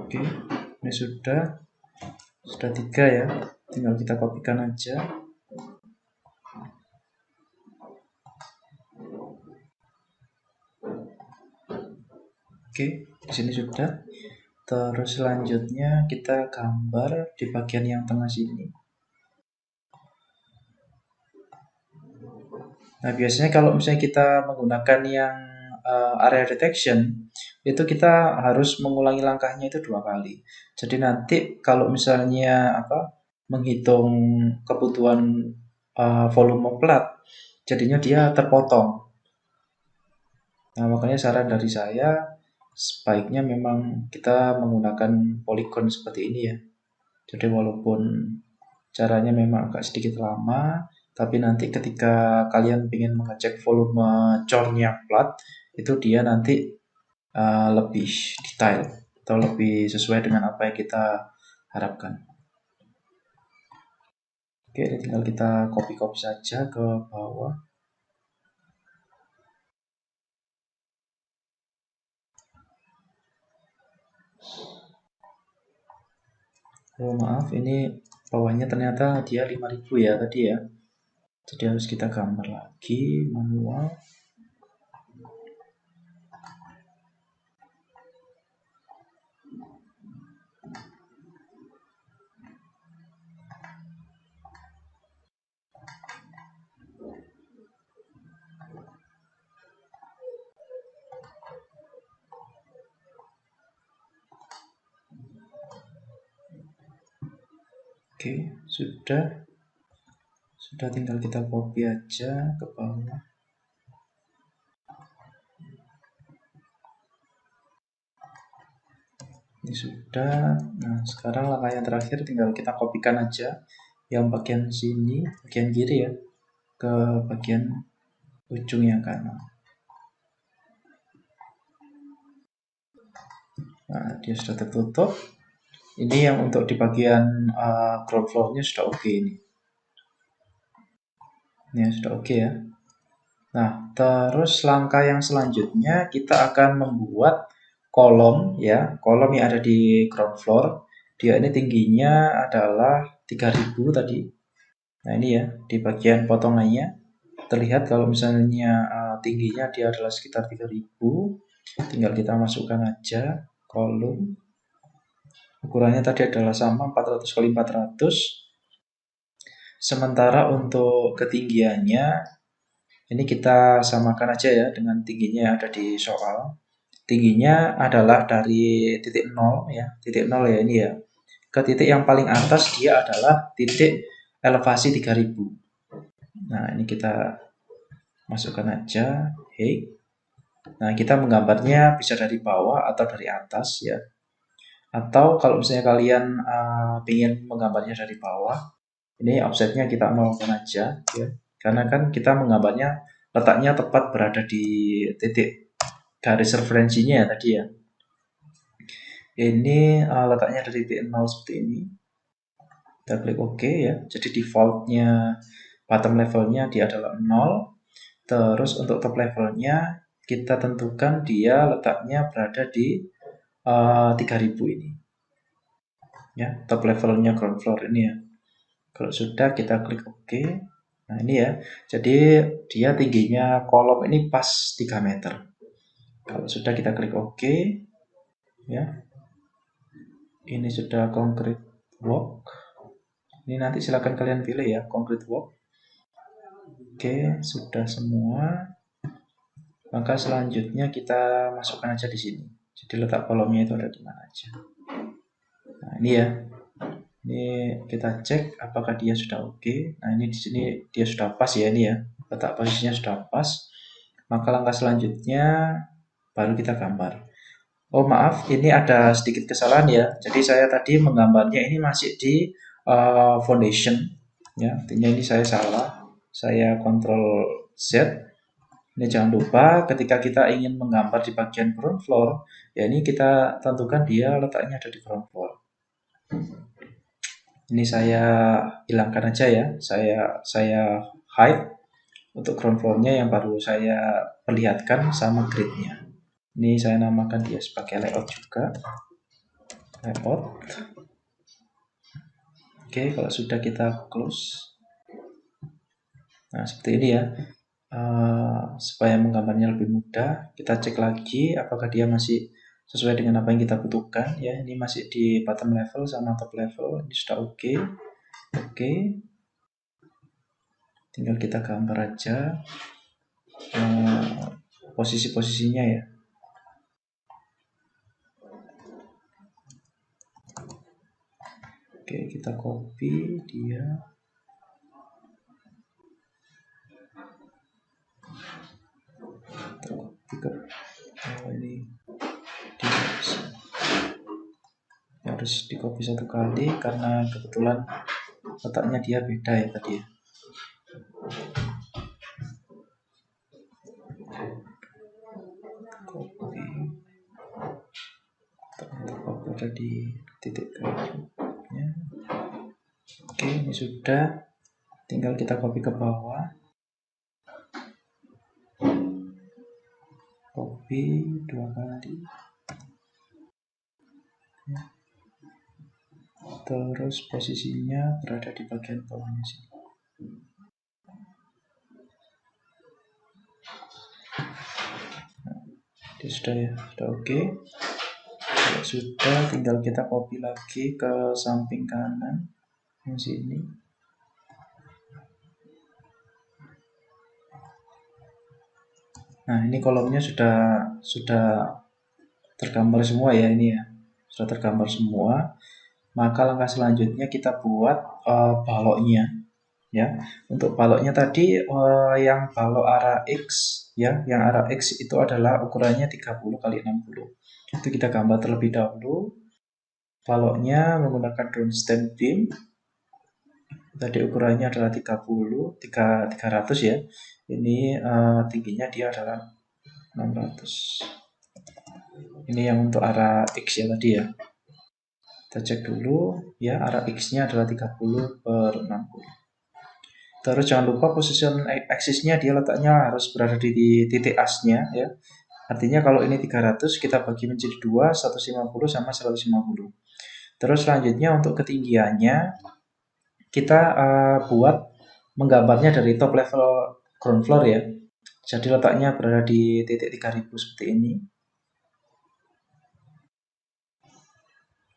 Oke, ini sudah 3 ya. Tinggal kita copykan aja. Oke, di sini sudah. Terus selanjutnya kita gambar di bagian yang tengah sini. Nah, biasanya kalau misalnya kita menggunakan yang area detection, itu kita harus mengulangi langkahnya itu 2 kali. Jadi nanti kalau misalnya menghitung kebutuhan volume plat, jadinya dia terpotong. Nah, makanya saran dari saya sebaiknya memang kita menggunakan polygon seperti ini ya. Jadi walaupun caranya memang agak sedikit lama, tapi nanti ketika kalian ingin mengecek volume core-nya plat, itu dia nanti lebih detail atau lebih sesuai dengan apa yang kita harapkan. Oke, tinggal kita copy-copy saja ke bawah. Oh maaf, ini bawahnya ternyata dia 5000 ya tadi ya. Jadi harus kita gambar lagi manual. Oke, sudah tinggal kita copy aja ke bawah. Ini sudah. Nah, sekarang langkah yang terakhir tinggal kita kopikan aja yang bagian sini, bagian kiri ya, ke bagian ujung yang kanan. Nah, dia sudah tertutup. Ini yang untuk di bagian ground floor-nya sudah oke ini. Ini sudah oke ya. Nah, terus langkah yang selanjutnya kita akan membuat kolom ya, kolom yang ada di ground floor. Dia ini tingginya adalah 3000 tadi. Nah, ini ya, di bagian potongannya terlihat kalau misalnya tingginya dia adalah sekitar 3000. Tinggal kita masukkan aja kolom. Ukurannya tadi adalah sama 400 x 400. Sementara untuk ketinggiannya ini kita samakan aja ya dengan tingginya yang ada di soal. Tingginya adalah dari titik 0 ya, titik 0 ya ini ya. Ke titik yang paling atas dia adalah titik elevasi 3000. Nah, ini kita masukkan aja, hey. Nah, kita menggambarnya bisa dari bawah atau dari atas ya. Atau kalau misalnya kalian ingin menggambarnya dari bawah, ini offsetnya kita nolkan aja ya. Karena kan kita menggambarnya letaknya tepat berada di titik garis referensinya ya tadi ya. Ini letaknya dari titik 0 seperti ini. Kita klik OK ya. Jadi defaultnya bottom levelnya dia adalah 0. Terus untuk top levelnya kita tentukan dia letaknya berada di 3000 ini. Ya, top levelnya ground floor ini ya. Kalau sudah kita klik OK. Nah, ini ya. Jadi dia tingginya kolom ini pas 3 meter. Kalau sudah kita klik OK. Ya. Ini sudah concrete walk. Ini nanti silakan kalian pilih ya, concrete walk. Oke, sudah semua. Maka selanjutnya kita masukkan aja di sini. Jadi letak kolomnya itu ada di mana aja. Nah, ini ya. Ini kita cek apakah dia sudah oke. Nah, ini di sini dia sudah pas ya ini ya. Letak posisinya sudah pas. Maka langkah selanjutnya baru kita gambar. Oh maaf, ini ada sedikit kesalahan ya. Jadi saya tadi menggambarnya ini masih di foundation. Ya, artinya ini saya salah. Saya Ctrl Z. Ini jangan lupa ketika kita ingin menggambar di bagian ground floor, ya ini kita tentukan dia letaknya ada di ground floor. Ini saya hilangkan aja ya. Saya hide untuk ground floor-nya yang baru saya perlihatkan sama grid-nya. Ini saya namakan dia sebagai layout juga. Layout. Oke, kalau sudah kita close. Nah, seperti ini ya. Supaya menggambarnya lebih mudah, kita cek lagi apakah dia masih sesuai dengan apa yang kita butuhkan ya. Ini masih di bottom level sama top level. Ini sudah oke. Oke. Tinggal kita gambar aja posisi-posisinya ya. Oke, kita copy dia. Ini harus di copy satu kali karena kebetulan letaknya dia beda ya tadi ya. Copy ada di titik ya. Oke, ini sudah, tinggal kita copy ke bawah. Copy 2 kali. Terus posisinya berada di bagian bawahnya sini. Nah, ini sudah ya, sudah oke. Kalau sudah, tinggal kita copy lagi ke samping kanan yang sini. Nah, ini kolomnya sudah tergambar semua ya ini ya. Sudah tergambar semua. Maka langkah selanjutnya kita buat baloknya ya. Untuk baloknya tadi yang balok arah X ya, yang arah X itu adalah ukurannya 30 x 60. Itu kita gambar terlebih dahulu. Baloknya menggunakan downstem beam. Tadi ukurannya adalah 300 ya. Ini tingginya dia adalah 600. Ini yang untuk arah X ya tadi ya. Kita cek dulu ya, arah X-nya adalah 30/60. Terus jangan lupa position axis-nya dia letaknya harus berada di titik as-nya ya. Artinya kalau ini 300 kita bagi menjadi 2, 150 sama 150. Terus selanjutnya untuk ketinggiannya kita buat menggambarnya dari top level ground floor ya. Jadi letaknya berada di titik 3000 seperti ini.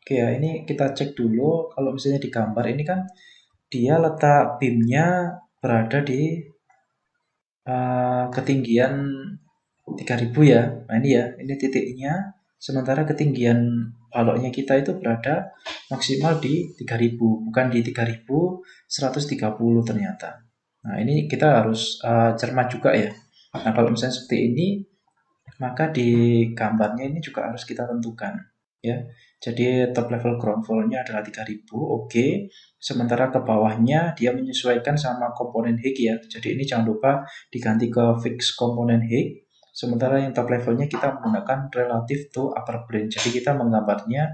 Oke ya, ini kita cek dulu kalau misalnya di gambar ini kan dia letak beamnya berada di ketinggian 3000 ya. Nah ini ya, ini titiknya. Sementara ketinggian baloknya kita itu berada maksimal di 3000, bukan di 3130 ternyata. Nah ini kita harus cermat juga ya. Nah kalau misalnya seperti ini, maka di gambarnya ini juga harus kita tentukan ya. Jadi top level ground floor-nya adalah 3000, oke. Sementara ke bawahnya dia menyesuaikan sama komponen height ya. Jadi ini jangan lupa diganti ke fix komponen height. Sementara yang top levelnya kita menggunakan relative to upper plane. Jadi kita menggambarnya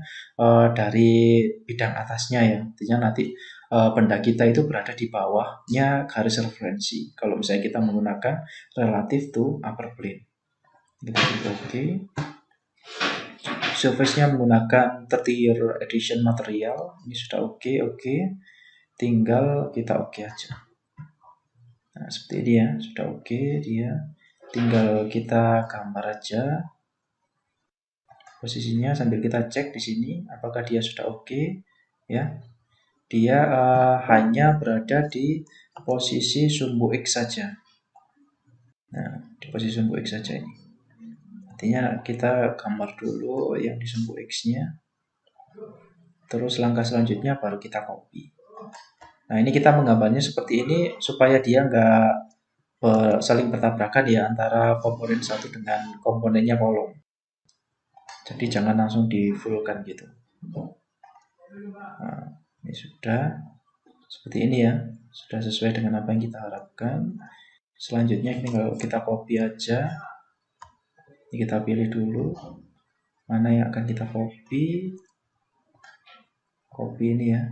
dari bidang atasnya ya. Artinya nanti benda kita itu berada di bawahnya garis referensi. Kalau misalnya kita menggunakan relative to upper plane. Kita klik OK. Surface-nya menggunakan 30 year edition material. Ini sudah oke. Tinggal kita oke aja. Nah, seperti ini ya, sudah oke dia. Tinggal kita gambar aja posisinya sambil kita cek di sini apakah dia sudah oke ya. Dia hanya berada di posisi sumbu X saja. Nah, di posisi sumbu X saja ini. Artinya kita gambar dulu yang di sumbu X-nya. Terus langkah selanjutnya baru kita copy. Nah ini kita menggambarnya seperti ini supaya dia nggak saling bertabrakan ya antara komponen satu dengan komponennya kolom. Jadi jangan langsung di fullkan gitu. Nah, ini sudah seperti ini ya, sudah sesuai dengan apa yang kita harapkan. Selanjutnya ini kalau kita copy aja, ini kita pilih dulu mana yang akan kita copy ini ya.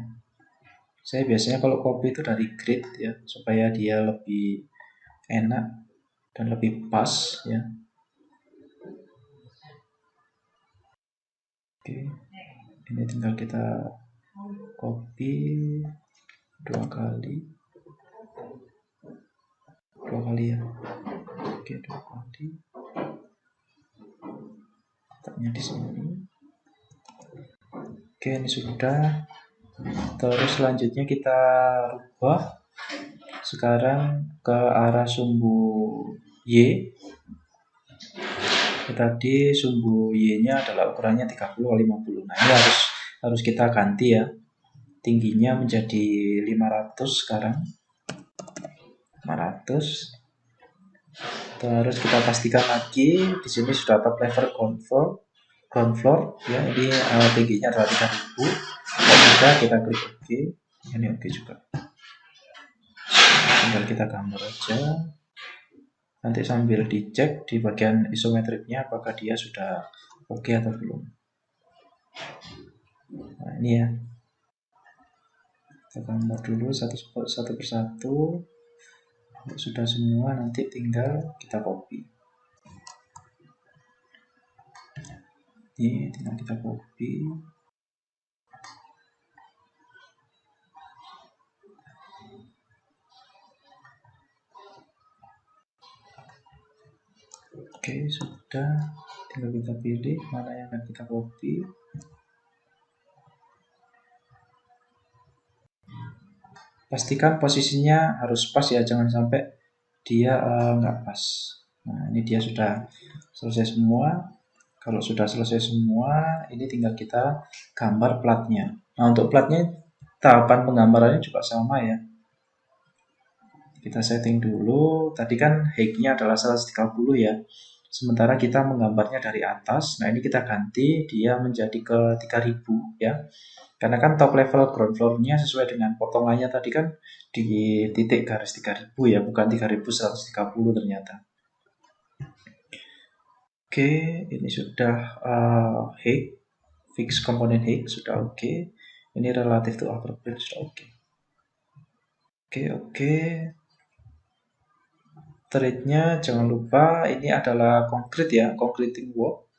Saya biasanya kalau copy itu dari grid ya, supaya dia lebih enak dan lebih pas ya. Oke, ini tinggal kita copy dua kali ya. Oke, 2 kali. Letaknya di sini. Oke, ini sudah. Terus selanjutnya kita rubah sekarang ke arah sumbu Y. Tadi sumbu Y-nya adalah ukurannya 30/50. Nah, ini harus kita ganti ya. Tingginya menjadi 500 sekarang. 500. Terus kita pastikan lagi di sini sudah top level ground floor ya. Ini tingginya adalah 3000. Sudah, kita klik OK. Ini OK juga. Tinggal kita gambar aja. Nanti sambil dicek di bagian isometriknya apakah dia sudah oke atau belum. Nah ini ya, kita gambar dulu satu persatu. Kalau sudah semua nanti tinggal kita copy. Ini tinggal kita copy. Oke, sudah. Tinggal kita pilih mana yang akan kita copy. Pastikan posisinya harus pas ya, jangan sampai dia nggak pas. Nah, ini dia sudah selesai semua. Kalau sudah selesai semua, ini tinggal kita gambar platnya. Nah, untuk platnya tahapan penggambarannya juga sama ya. Kita setting dulu. Tadi kan height-nya adalah 130 ya. sementara kita menggambarnya dari atas. Nah, ini kita ganti dia menjadi ke 3000 ya. Karena kan top level ground floor-nya sesuai dengan potongannya tadi kan di titik garis 3000 ya, bukan 3130 ternyata. Oke, ini sudah height, fix komponen height sudah oke. Ini relatif to upper plane sudah oke. Oke. Trade-nya jangan lupa ini adalah konkret ya, concreting work.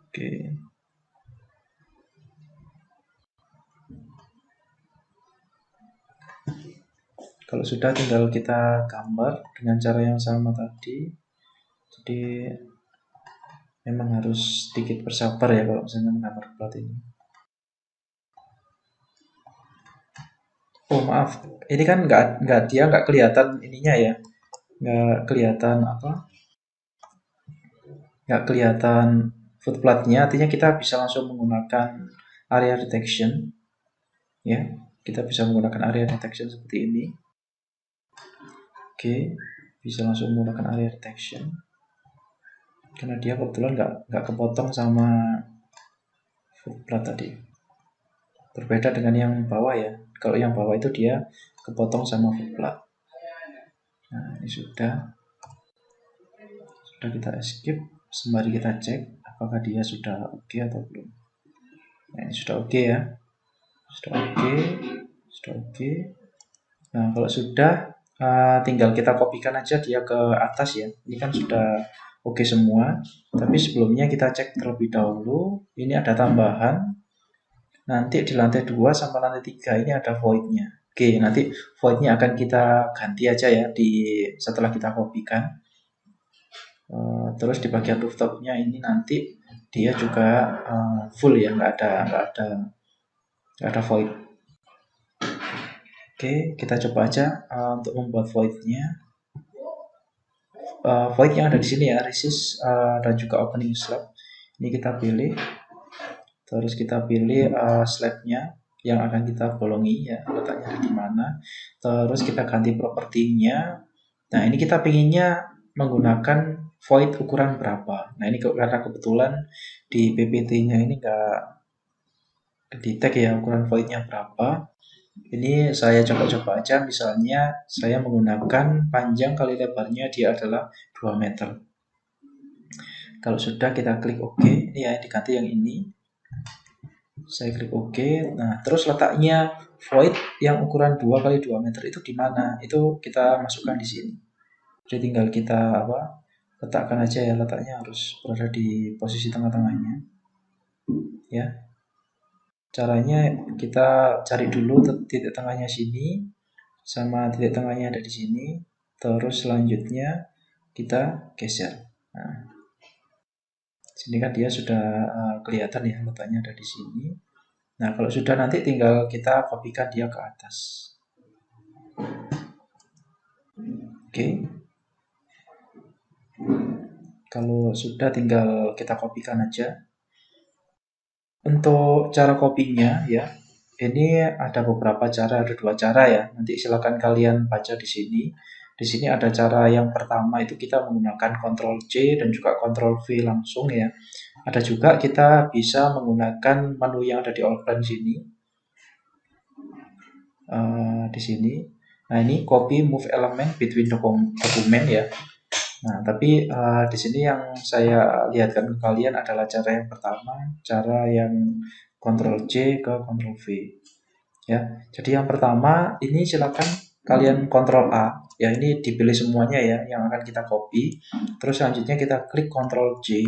Oke. Kalau sudah tinggal kita gambar dengan cara yang sama tadi. Jadi memang harus sedikit bersabar ya kalau misalnya menggambar plat ini. Oh maaf, ini kan nggak kelihatan ininya ya, nggak kelihatan nggak kelihatan footplate-nya. Artinya kita bisa langsung menggunakan area detection ya. Kita bisa menggunakan area detection seperti ini. Oke, bisa langsung menggunakan area detection karena dia kebetulan nggak kepotong sama footplate tadi. Berbeda dengan yang bawah ya. Kalau yang bawah itu dia kepotong sama footplate. Nah, ini sudah kita escape. Sembari kita cek apakah dia sudah oke atau belum. Nah, ini sudah oke ya. Sudah oke. Nah, kalau sudah tinggal kita kopikan aja dia ke atas ya. Ini kan sudah oke semua. Tapi sebelumnya kita cek terlebih dahulu. Ini ada tambahan. Nanti di lantai 2 sampai lantai 3 ini ada void-nya. Oke, nanti void-nya akan kita ganti aja ya setelah kita kopikan. Terus di bagian rooftop-nya ini nanti dia juga full ya, nggak ada void. Oke, kita coba aja untuk membuat void-nya. Void yang ada di sini ya, resist dan juga opening slab. Ini kita pilih. Terus kita pilih slab-nya yang akan kita bolongi ya, letaknya di mana. Terus kita ganti propertinya. Nah, ini kita pinginnya menggunakan void ukuran berapa. Nah, ini karena kebetulan di PPT-nya ini nggak di tag ya ukuran void-nya berapa. Ini saya coba-coba aja, misalnya saya menggunakan panjang kali lebarnya dia adalah 2 meter. Kalau sudah kita klik OK, ini ya diganti yang ini. Saya klik OK. Nah, terus letaknya void yang ukuran 2 kali 2 meter itu di mana? Itu kita masukkan di sini. Jadi tinggal kita letakkan aja ya, letaknya harus berada di posisi tengah-tengahnya. Ya. Caranya kita cari dulu titik tengahnya sini sama titik tengahnya ada di sini, terus selanjutnya kita geser. Nah, sini kan dia sudah kelihatan ya letaknya ada di sini. Nah, kalau sudah nanti tinggal kita kopikan dia ke atas. Oke. Kalau sudah tinggal kita kopikan aja. Untuk cara kopinya ya, ini ada beberapa cara, ada 2 cara ya. Nanti silakan kalian baca di sini. Di sini ada cara yang pertama itu kita menggunakan Ctrl C dan juga Ctrl V langsung ya. Ada juga kita bisa menggunakan menu yang ada di Outline sini. Di sini. Nah, ini copy move element between dokumen ya. Nah, tapi di sini yang saya lihatkan ke kalian adalah cara yang pertama, cara yang Ctrl C ke Ctrl V. Ya, jadi yang pertama ini silakan kalian Ctrl A. Ya, ini dipilih semuanya ya yang akan kita copy. Terus selanjutnya kita klik Ctrl C.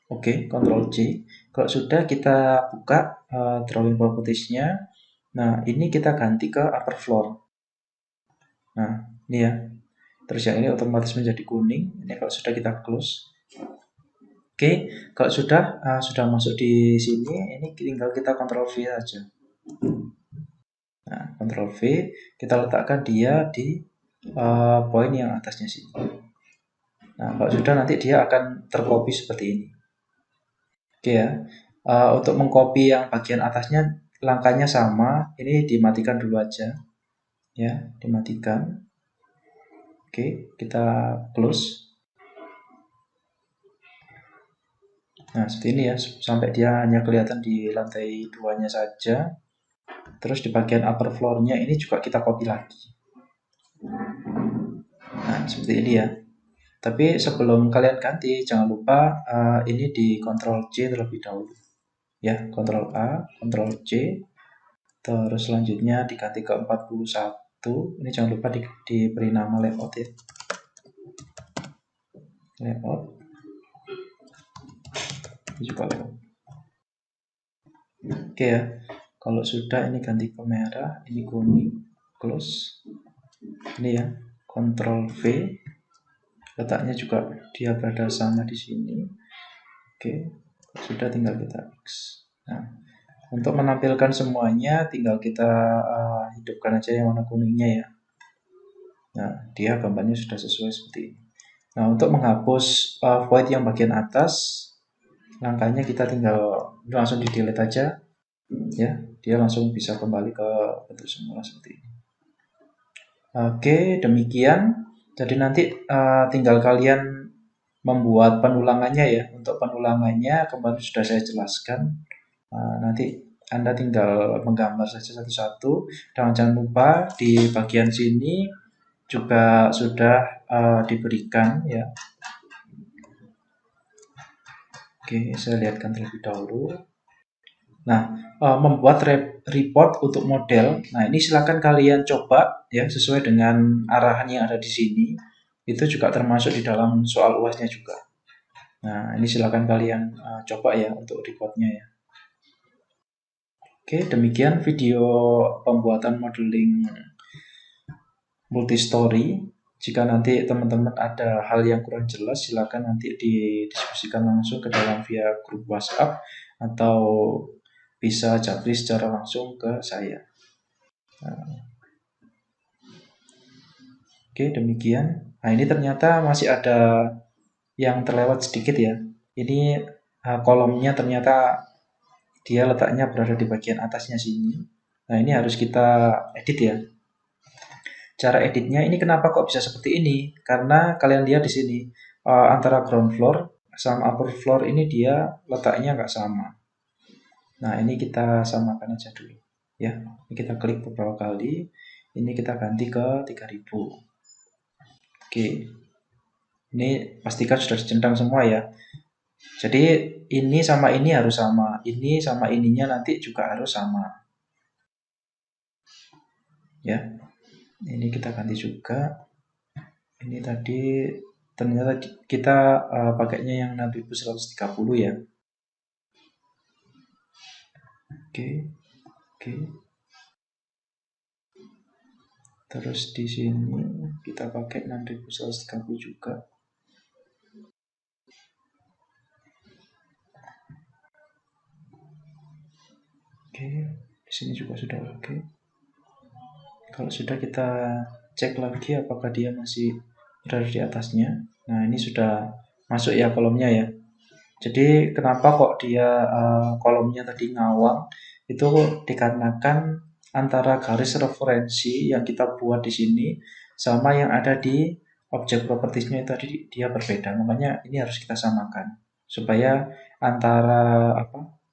Oke, Ctrl C. Kalau sudah kita buka drawing properties-nya. Nah, ini kita ganti ke upper floor. Nah, ini ya. Terus yang ini otomatis menjadi kuning. Ini kalau sudah kita close. Oke, kalau sudah masuk di sini, ini tinggal kita Ctrl V saja. Nah, Ctrl V, kita letakkan dia di poin yang atasnya sini. Nah, kalau sudah nanti dia akan tercopy seperti ini. Oke ya. Untuk mengcopy yang bagian atasnya langkahnya sama. Ini dimatikan dulu aja. Ya, dimatikan. Oke, kita close. Nah, seperti ini ya, sampai dia hanya kelihatan di lantai 2-nya saja. Terus di bagian upper floor-nya ini juga kita copy lagi. Nah, seperti ini ya. Tapi sebelum kalian ganti, jangan lupa ini di Ctrl C terlebih dahulu. Ya, Ctrl A, Ctrl C. Terus selanjutnya diganti ke 41. Ini jangan lupa diberi nama layout ya. Layout. Ini juga layout. Oke ya. Kalau sudah ini ganti ke merah, ini kuning, close. Ini ya, Ctrl V. Letaknya juga dia berada sama di sini. Oke, sudah tinggal kita X. Nah, untuk menampilkan semuanya tinggal kita hidupkan aja yang warna kuningnya ya. Nah, dia gambarnya sudah sesuai seperti ini. Nah, untuk menghapus void yang bagian atas, langkahnya kita tinggal langsung di delete aja ya. Dia langsung bisa kembali ke bentuk semula seperti ini. Oke, demikian. Jadi nanti tinggal kalian membuat penulangannya ya. Untuk penulangannya kemarin sudah saya jelaskan. Nanti Anda tinggal menggambar saja satu-satu. Dan jangan lupa di bagian sini juga sudah diberikan ya. Oke, saya lihatkan terlebih dahulu. Nah, membuat report untuk model. Nah, ini silakan kalian coba ya sesuai dengan arahan yang ada di sini. Itu juga termasuk di dalam soal UASnya juga. Nah, ini silakan kalian coba ya untuk reportnya ya. Oke, demikian video pembuatan modeling multistory. Jika nanti teman-teman ada hal yang kurang jelas, silakan nanti didiskusikan langsung ke dalam via grup WhatsApp atau bisa japri secara langsung ke saya. Oke, demikian. Nah, ini ternyata masih ada yang terlewat sedikit ya. Ini kolomnya ternyata dia letaknya berada di bagian atasnya sini. Nah, ini harus kita edit ya. Cara editnya ini kenapa kok bisa seperti ini? Karena kalian lihat di sini antara ground floor sama upper floor ini dia letaknya nggak sama. Nah, ini kita samakan aja dulu ya. Ini kita klik beberapa kali. Ini kita ganti ke 3000. Oke. Ini pastikan sudah dicentang semua ya. Jadi ini sama ini harus sama. Ini sama ininya nanti juga harus sama. Ya. Ini kita ganti juga. Ini tadi ternyata kita pakainya yang 6130 ya. Oke. Terus di sini kita pakai 6130 juga. Oke, di sini juga sudah oke. Kalau sudah kita cek lagi apakah dia masih berada di atasnya. Nah, ini sudah masuk ya kolomnya ya. Jadi kenapa kok dia kolomnya tadi ngawang? Itu dikarenakan antara garis referensi yang kita buat di sini sama yang ada di objek propertiesnya itu tadi dia berbeda. Makanya ini harus kita samakan supaya antara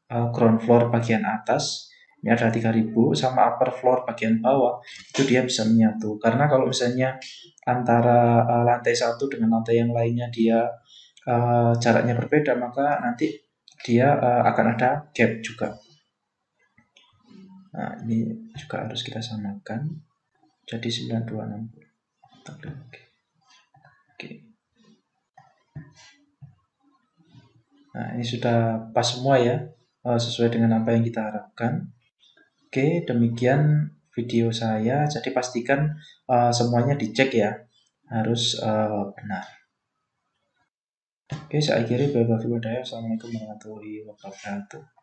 ground floor bagian atas ini ada 3000 sama upper floor bagian bawah itu dia bisa menyatu. Karena kalau misalnya antara lantai satu dengan lantai yang lainnya dia jaraknya berbeda, maka nanti dia akan ada gap juga. Nah, ini juga harus kita samakan. Jadi 9260. Oke. Nah, ini sudah pas semua ya, sesuai dengan apa yang kita harapkan. Oke, demikian video saya. Jadi pastikan semuanya dicek ya, harus benar. Oke, saya akhiri. Assalamualaikum warahmatullahi wabarakatuh.